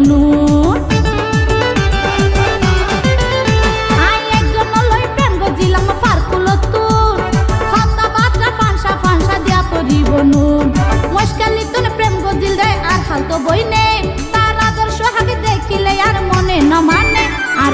নুন আই একজন লই প্রেম গজিলাম পারকুলো তুর হতা বাত্রা ফানসা ফানসা দিয়া পরিব নুন মুশকালি তুন প্রেম গজিল রে আর হাল তো বইনে তার আদর্শ হাতে দেখিলে আর মনে না মানে আর